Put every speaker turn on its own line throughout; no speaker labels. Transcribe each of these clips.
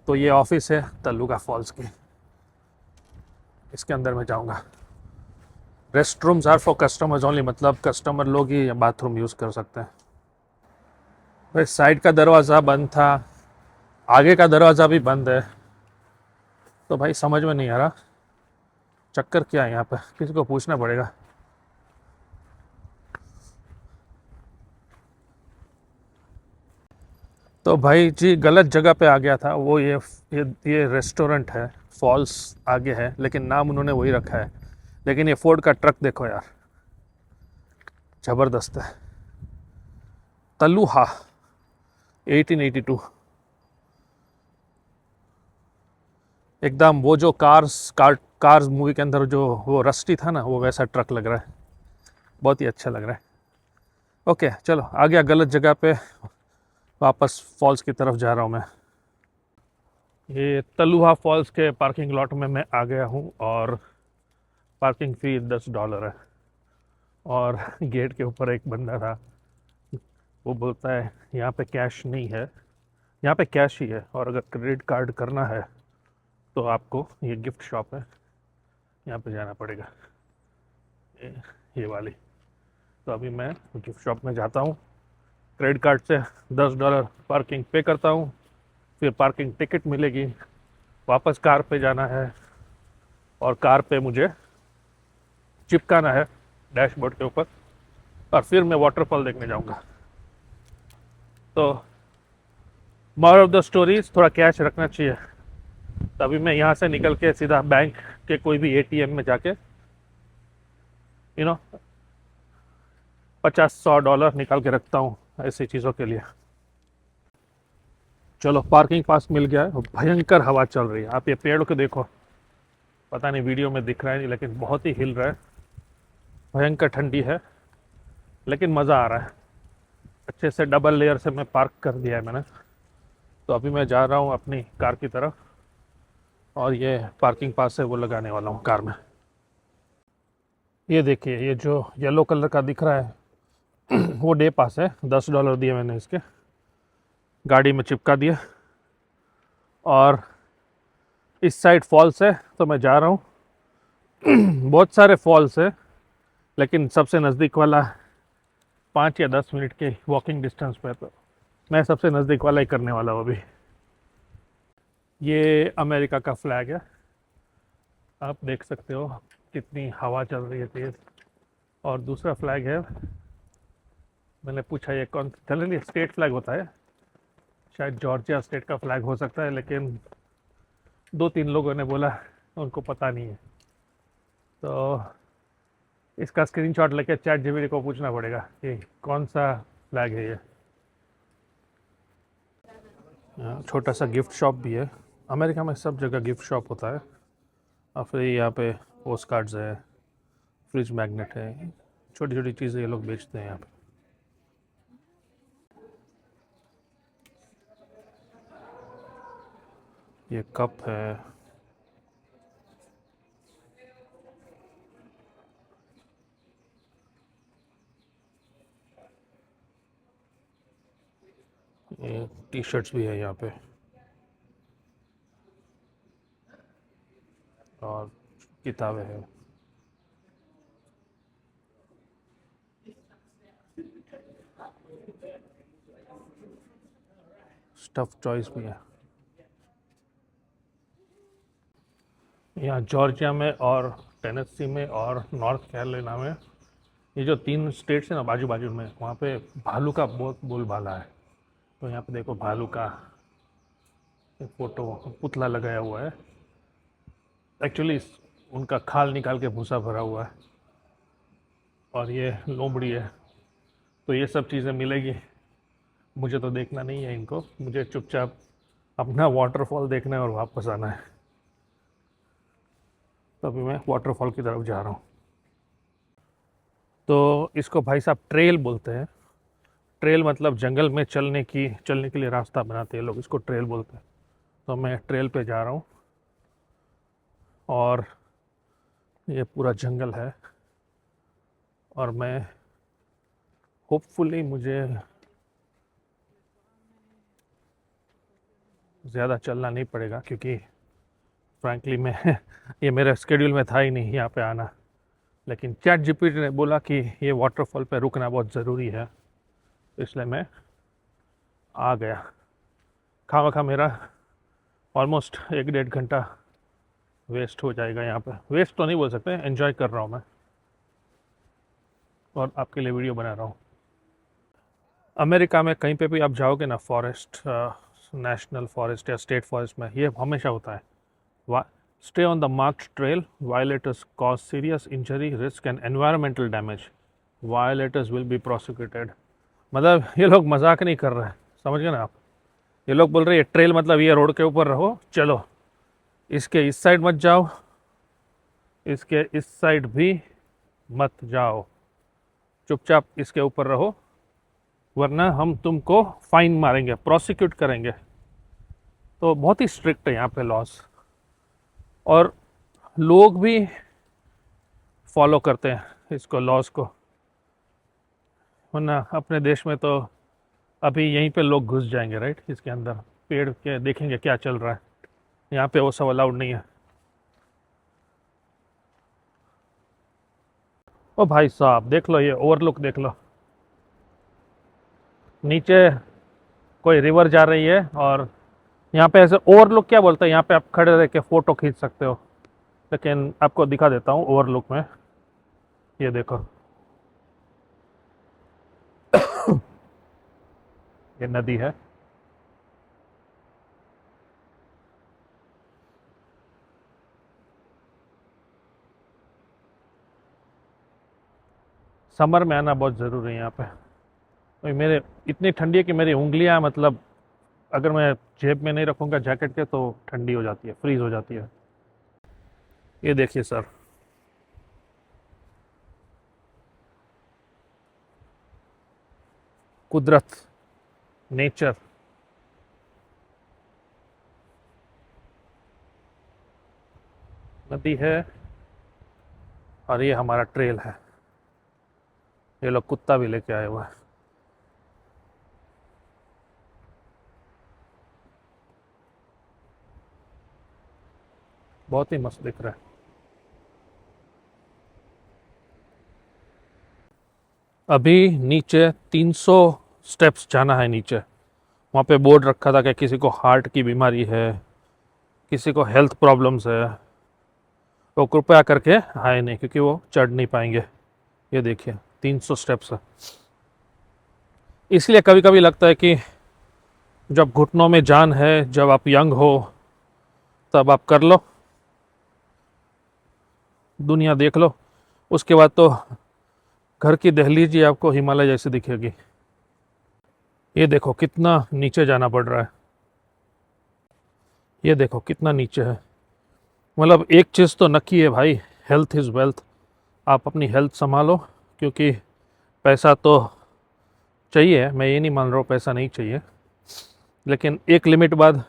तो ये ऑफिस है तल्लुका फॉल्स की, इसके अंदर मैं जाऊंगा। Rest rooms are for customers only, मतलब कस्टमर लोग ही बाथरूम यूज़ कर सकते हैं। भाई साइड का दरवाज़ा बंद था, आगे का दरवाज़ा भी बंद है, तो भाई समझ में नहीं आ रहा चक्कर क्या है यहाँ पे, किसी को पूछना पड़ेगा। तो भाई जी गलत जगह पे आ गया था। वो ये रेस्टोरेंट है, फॉल्स आगे है, लेकिन नाम उन्होंने वही रखा है। लेकिन ये फोर्ड का ट्रक देखो यार, ज़बरदस्त है। तलुहा 1882, एकदम वो जो कार्स मूवी के अंदर जो वो रस्टी था ना, वो वैसा ट्रक लग रहा है। बहुत ही अच्छा लग रहा है। ओके चलो, आ गया गलत जगह पे, वापस फॉल्स की तरफ जा रहा हूँ मैं। ये तलुहा फॉल्स के पार्किंग लॉट में मैं आ गया हूँ, और पार्किंग फ़ी $10 है। और गेट के ऊपर एक बंदा था, वो बोलता है यहाँ पे कैश नहीं है। यहाँ पे कैश ही है, और अगर क्रेडिट कार्ड करना है तो आपको, ये गिफ्ट शॉप है, यहाँ पे जाना पड़ेगा, ये ये वाली। तो अभी मैं गिफ्ट शॉप में जाता हूँ, क्रेडिट कार्ड से $10 पार्किंग पे करता हूँ, फिर पार्किंग टिकट मिलेगी, वापस कार पे जाना है, और कार पे मुझे चिपकाना है डैशबोर्ड के ऊपर, और फिर मैं वाटरफॉल देखने जाऊँगा। तो मोरल ऑफ द स्टोरीज, थोड़ा कैश रखना चाहिए। तभी मैं यहाँ से निकल के सीधा बैंक के कोई भी एटीएम में जाके यू नो 50-100 डॉलर निकाल के रखता हूँ ऐसी चीज़ों के लिए। चलो पार्किंग पास मिल गया है। भयंकर हवा चल रही है, आप ये पेड़ को देखो, पता नहीं वीडियो में दिख रहा है नहीं, लेकिन बहुत ही हिल रहा है। भयंकर ठंडी है, लेकिन मज़ा आ रहा है। अच्छे से डबल लेयर से मैं पार्क कर दिया है मैंने। तो अभी मैं जा रहा हूँ अपनी कार की तरफ, और ये पार्किंग पास है वो लगाने वाला हूँ कार में। ये देखिए, ये जो येलो कलर का दिख रहा है वो डे पास है। $10 दिए मैंने इसके, गाड़ी में चिपका दिया। और इस साइड फॉल्स है, तो मैं जा रहा हूँ। बहुत सारे फॉल्स है, लेकिन सबसे नज़दीक वाला 5 या 10 मिनट के वॉकिंग डिस्टेंस पे है, तो मैं सबसे नज़दीक वाला ही करने वाला हूँ अभी। ये अमेरिका का फ्लैग है, आप देख सकते हो कितनी हवा चल रही है तेज़। और दूसरा फ्लैग है, मैंने पूछा ये कौन, जनरली स्टेट फ्लैग होता है, शायद जॉर्जिया स्टेट का फ्लैग हो सकता है, लेकिन 2-3 लोगों ने बोला उनको पता नहीं है, तो इसका स्क्रीनशॉट लेके चैट जीपीटी को पूछना पड़ेगा कि कौन सा फ्लैग है ये। छोटा सा गिफ्ट शॉप भी है। अमेरिका में सब जगह गिफ्ट शॉप होता है। और फिर यहाँ पे पोस्ट कार्ड्स है, फ्रिज मैग्नेट है, छोटी छोटी चीज़ें ये लोग बेचते हैं यहाँ पे। ये कप है, ये टी शर्ट्स भी है यहाँ पे, और किताबें हैं, स्टफ टॉयज भी है। यहाँ जॉर्जिया में और टेनेसी में और नॉर्थ कैरोलिना में, ये जो 3 स्टेट्स हैं ना बाजू बाजू में, वहाँ पे भालू का बहुत बोलबाला है। तो यहाँ पे देखो भालू का फोटो, पुतला लगाया हुआ है। एक्चुअली उनका खाल निकाल के भूसा भरा हुआ है, और ये लोमड़ी है। तो ये सब चीज़ें मिलेगी, मुझे तो देखना नहीं है इनको, मुझे चुपचाप अपना वाटरफॉल देखना है और वापस आना है। तो अभी मैं वाटरफॉल की तरफ जा रहा हूँ। तो इसको भाई साहब ट्रेल बोलते हैं। ट्रेल मतलब जंगल में चलने के लिए रास्ता बनाते हैं लोग, इसको ट्रेल बोलते हैं। तो मैं ट्रेल पे जा रहा हूँ, और ये पूरा जंगल है, और मैं होपफुली मुझे ज़्यादा चलना नहीं पड़ेगा क्योंकि फ्रैंकली मैं ये मेरे स्केड्यूल में था ही नहीं यहाँ पे आना, लेकिन चैट जीपीटी ने बोला कि ये वाटरफॉल पे रुकना बहुत ज़रूरी है, इसलिए मैं आ गया। खामखा मेरा ऑलमोस्ट 1-1.5 घंटा वेस्ट हो जाएगा यहाँ पे। वेस्ट तो नहीं बोल सकते, एंजॉय कर रहा हूँ मैं और आपके लिए वीडियो बना रहा हूँ। अमेरिका में कहीं पे भी आप जाओगे ना, फॉरेस्ट, नेशनल फॉरेस्ट या स्टेट फॉरेस्ट में, ये हमेशा होता है, stay on the marked trail, violators cause serious injury, risk and environmental damage, violators will be prosecuted. मतलब ये लोग मजाक नहीं कर रहे हैं, समझ गए ना आप। ये लोग बोल रहे हैं ट्रेल मतलब ये रोड के ऊपर रहो, चलो इसके इस साइड मत जाओ, इसके इस साइड भी मत जाओ, चुपचाप इसके ऊपर रहो, वरना हम तुमको फाइन मारेंगे, प्रोसिक्यूट करेंगे। तो बहुत ही स्ट्रिक्ट है यहाँ पे लॉज, और लोग भी फॉलो करते हैं इसको, लॉज को, वरना अपने देश में तो अभी यहीं पे लोग घुस जाएंगे, राइट, इसके अंदर पेड़ के देखेंगे क्या चल रहा है। यहाँ पे वो सब अलाउड नहीं है। ओ भाई साहब देख लो, ये ओवरलुक देख लो, नीचे कोई रिवर जा रही है, और यहाँ पे ऐसे ओवरलुक क्या बोलते हैं, यहाँ पे आप खड़े रह के फ़ोटो खींच सकते हो, लेकिन आपको दिखा देता हूँ ओवरलुक में। ये देखो, ये नदी है, समर में आना बहुत ज़रूरी है यहाँ पे। भाई मेरे इतनी ठंडी है कि मेरी उंगलियां, मतलब अगर मैं जेब में नहीं रखूँगा जैकेट के तो ठंडी हो जाती है, फ्रीज हो जाती है। ये देखिए सर, कुदरत, नेचर। नदी है और ये हमारा ट्रेल है। ये लोग कुत्ता भी लेके आए हुए हैं। बहुत ही मस्त दिख रहा है। अभी नीचे 300 स्टेप्स जाना है नीचे। वहाँ पे बोर्ड रखा था कि किसी को हार्ट की बीमारी है, किसी को हेल्थ प्रॉब्लम्स है, तो कृपया करके आए नहीं, क्योंकि वो चढ़ नहीं पाएंगे। ये देखिए 300 स्टेप्स है। इसलिए कभी कभी लगता है कि जब घुटनों में जान है, जब आप यंग हो, तब आप कर लो, दुनिया देख लो, उसके बाद तो घर की दहलीज ही आपको हिमालय जैसी दिखेगी। ये देखो कितना नीचे जाना पड़ रहा है, ये देखो कितना नीचे है। मतलब एक चीज़ तो नक्की है भाई, हेल्थ इज़ वेल्थ। आप अपनी हेल्थ संभालो, क्योंकि पैसा तो चाहिए, मैं ये नहीं मान रहा हूँ पैसा नहीं चाहिए, लेकिन एक लिमिट बाद,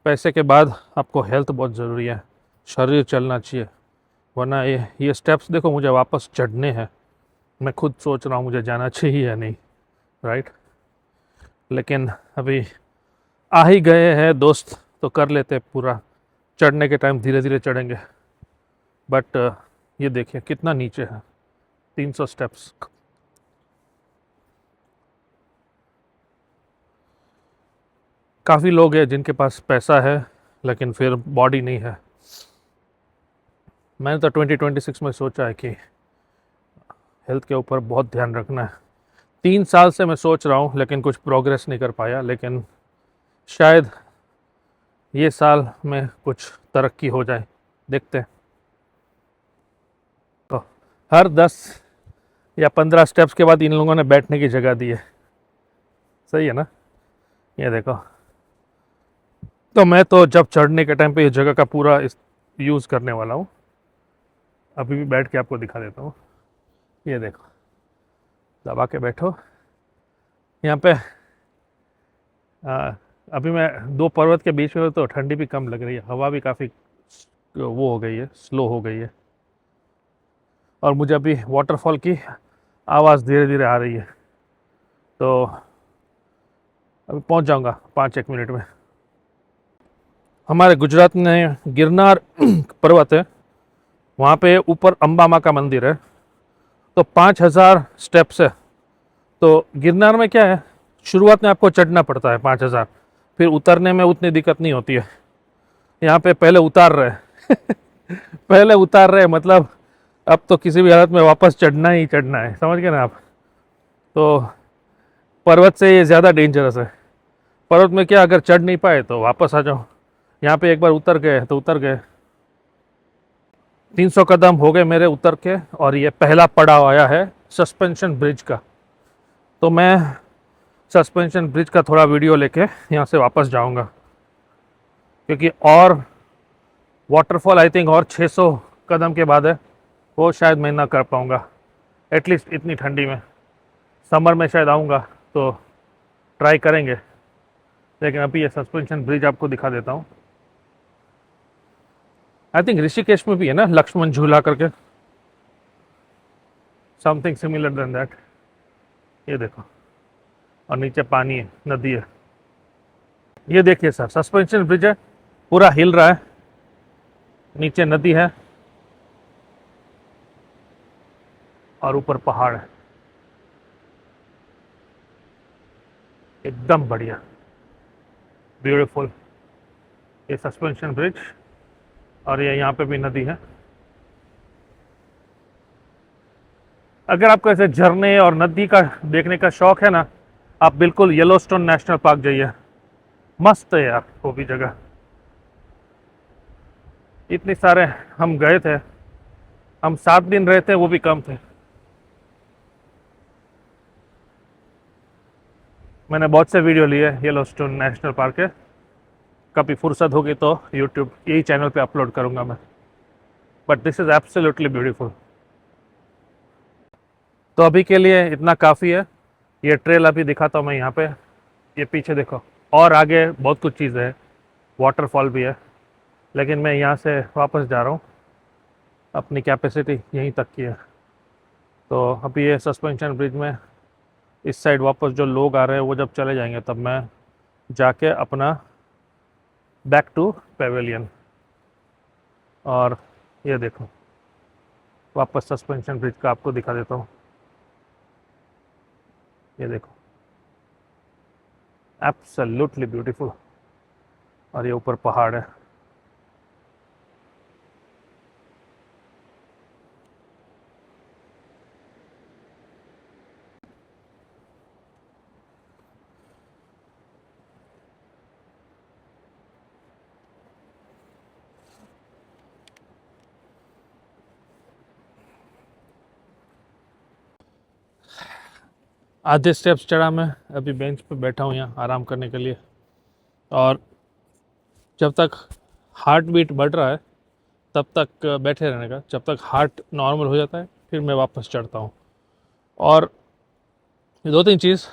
पैसे के बाद आपको हेल्थ बहुत ज़रूरी है, शरीर चलना चाहिए। वरना ये स्टेप्स देखो, मुझे वापस चढ़ने हैं, मैं खुद सोच रहा हूँ मुझे जाना चाहिए या नहीं, राइट। लेकिन अभी आ ही गए हैं दोस्त, तो कर लेते पूरा। चढ़ने के टाइम धीरे धीरे चढ़ेंगे, बट ये देखिए कितना नीचे है, 300 स्टेप्स। काफ़ी लोग हैं जिनके पास पैसा है लेकिन फिर बॉडी नहीं है। मैंने तो 2026 में सोचा है कि हेल्थ के ऊपर बहुत ध्यान रखना है। 3 साल से मैं सोच रहा हूँ, लेकिन कुछ प्रोग्रेस नहीं कर पाया, लेकिन शायद ये साल में कुछ तरक्की हो जाए, देखते हैं। तो हर 10 या 15 स्टेप्स के बाद इन लोगों ने बैठने की जगह दी है, सही है ना। ये देखो, तो मैं तो जब चढ़ने के टाइम पे इस जगह का पूरा यूज़ करने वाला हूँ। अभी भी बैठ के आपको दिखा देता हूँ। ये देखो, दबा के बैठो यहाँ पे। अभी मैं 2 पर्वत के बीच में हूँ, तो ठंडी भी कम लग रही है, हवा भी काफ़ी वो हो गई है, स्लो हो गई है, और मुझे अभी वाटरफॉल की आवाज़ धीरे धीरे आ रही है। तो अभी पहुँच जाऊँगा 5-1 मिनट में। हमारे गुजरात में गिरनार पर्वत है, वहाँ पे ऊपर अंबा माँ का मंदिर है, तो 5,000 स्टेप्स है। तो गिरनार में क्या है, शुरुआत में आपको चढ़ना पड़ता है 5,000, फिर उतरने में उतनी दिक्कत नहीं होती है। यहाँ पे पहले उतार रहे पहले उतार रहे मतलब अब तो किसी भी हालत में वापस चढ़ना ही चढ़ना है, समझ गए ना आप। तो पर्वत से ये ज़्यादा डेंजरस है। पर्वत में क्या, अगर चढ़ नहीं पाए तो वापस आ जाओ, यहाँ पे एक बार उतर गए तो उतर गए। 300 कदम हो गए मेरे उतर के, और ये पहला पड़ाव आया है सस्पेंशन ब्रिज का। तो मैं सस्पेंशन ब्रिज का थोड़ा वीडियो लेके यहाँ से वापस जाऊँगा, क्योंकि और वाटरफॉल आई थिंक और 600 कदम के बाद है, वो शायद मैं ना कर पाऊँगा एटलीस्ट इतनी ठंडी में। समर में शायद आऊँगा तो ट्राई करेंगे, लेकिन अभी ये सस्पेंशन ब्रिज आपको दिखा देता हूँ। आई थिंक ऋषिकेश में भी है ना लक्ष्मण झूला करके, समथिंग सिमिलर देन दैट। ये देखो, और नीचे पानी है, नदी है। ये देखिए सर, सस्पेंशन ब्रिज है, पूरा हिल रहा है, नीचे नदी है और ऊपर पहाड़ है, एकदम बढ़िया, ब्यूटीफुल ये सस्पेंशन ब्रिज। और ये यहाँ पे भी नदी है। अगर आपको ऐसे झरने और नदी का देखने का शौक है ना, आप बिल्कुल येलोस्टोन नेशनल पार्क जाइए, मस्त है यार वो भी जगह। इतने सारे हम गए थे, हम 7 दिन रहे थे, वो भी कम थे। मैंने बहुत से वीडियो लिए येलोस्टोन नेशनल पार्क के, कभी फुर्सत होगी तो यूट्यूब यही चैनल पे अपलोड करूँगा मैं। But this is absolutely beautiful. तो अभी के लिए इतना काफ़ी है। ये ट्रेल अभी दिखाता हूँ मैं यहाँ पे, ये पीछे देखो, और आगे बहुत कुछ चीज़ें है, वाटरफॉल भी है, लेकिन मैं यहाँ से वापस जा रहा हूँ, अपनी कैपेसिटी यहीं तक की है। तो अभी ये सस्पेंशन ब्रिज में इस साइड वापस जो लोग आ रहे हैं वो जब चले जाएंगे तब मैं जाके अपना बैक टू पेविलियन। और ये देखो, वापस सस्पेंशन ब्रिज का आपको दिखा देता हूँ। ये देखो, एब्सोल्युटली ब्यूटीफुल, और ये ऊपर पहाड़ है। आधे स्टेप्स चढ़ा मैं, अभी बेंच पे बैठा हूँ यहाँ आराम करने के लिए। और जब तक हार्ट बीट बढ़ रहा है तब तक बैठे रहने का, जब तक हार्ट नॉर्मल हो जाता है फिर मैं वापस चढ़ता हूँ। और 2-3 चीज़,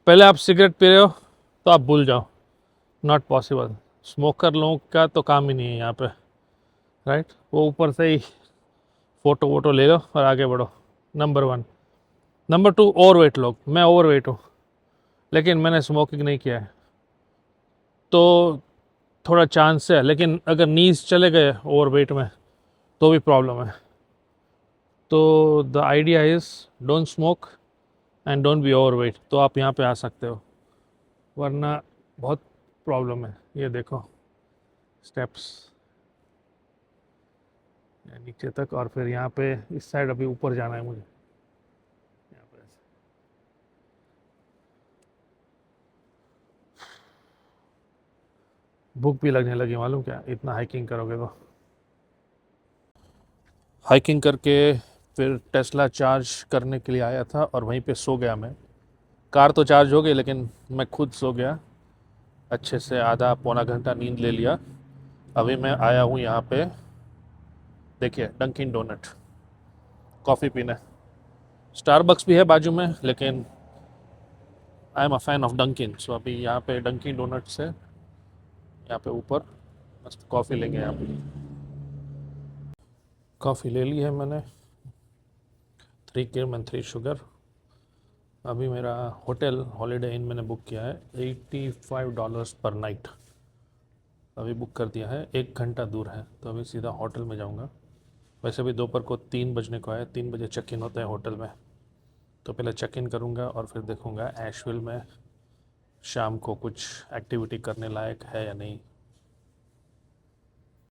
पहले आप सिगरेट पी रहे हो तो आप भूल जाओ, नॉट पॉसिबल। स्मोकर लोगों का तो काम ही नहीं है यहाँ पे, राइट। वो ऊपर से ही फ़ोटो वोटो ले लो और आगे बढ़ो, नंबर 1। नंबर 2, ओवरवेट लोग, मैं ओवरवेट हूँ लेकिन मैंने स्मोकिंग नहीं किया है, तो थोड़ा चांस है। लेकिन अगर नीज चले गए ओवरवेट में तो भी प्रॉब्लम है। तो the idea is don't smoke and don't be overweight, तो आप यहाँ पे आ सकते हो, वरना बहुत प्रॉब्लम है। ये देखो स्टेप्स नीचे तक, और फिर यहाँ पे इस साइड अभी ऊपर जाना है मुझे, यहाँ पे ऐसे। भूख भी लगने लगी, मालूम क्या, इतना हाइकिंग करोगे तो। हाइकिंग करके फिर टेस्ला चार्ज करने के लिए आया था और वहीं पे सो गया मैं। कार तो चार्ज हो गई लेकिन मैं खुद सो गया, अच्छे से आधा पौना घंटा नींद ले लिया। अभी मैं आया हूँ यहाँ पे, देखिए डंकिन डोनट कॉफ़ी पीने। स्टारबक्स भी है बाजू में, लेकिन I am a fan of Dunkin, so अभी यहाँ पे डंकिन डोनट से यहाँ पे ऊपर मस्त कॉफ़ी लेंगे। यहाँ पे कॉफ़ी ले ली है मैंने, 3 क्रीम एंड 3 शुगर। अभी मेरा होटल हॉलीडे इन मैंने बुक किया है $85 पर नाइट। अभी बुक कर दिया है, 1 घंटा दूर है, तो अभी सीधा होटल में जाऊंगा। वैसे भी दोपहर को 3 बजने को है, 3 बजे चेक इन होता है होटल में, तो पहले चेक इन करूंगा और फिर देखूंगा एशविल में शाम को कुछ एक्टिविटी करने लायक है या नहीं।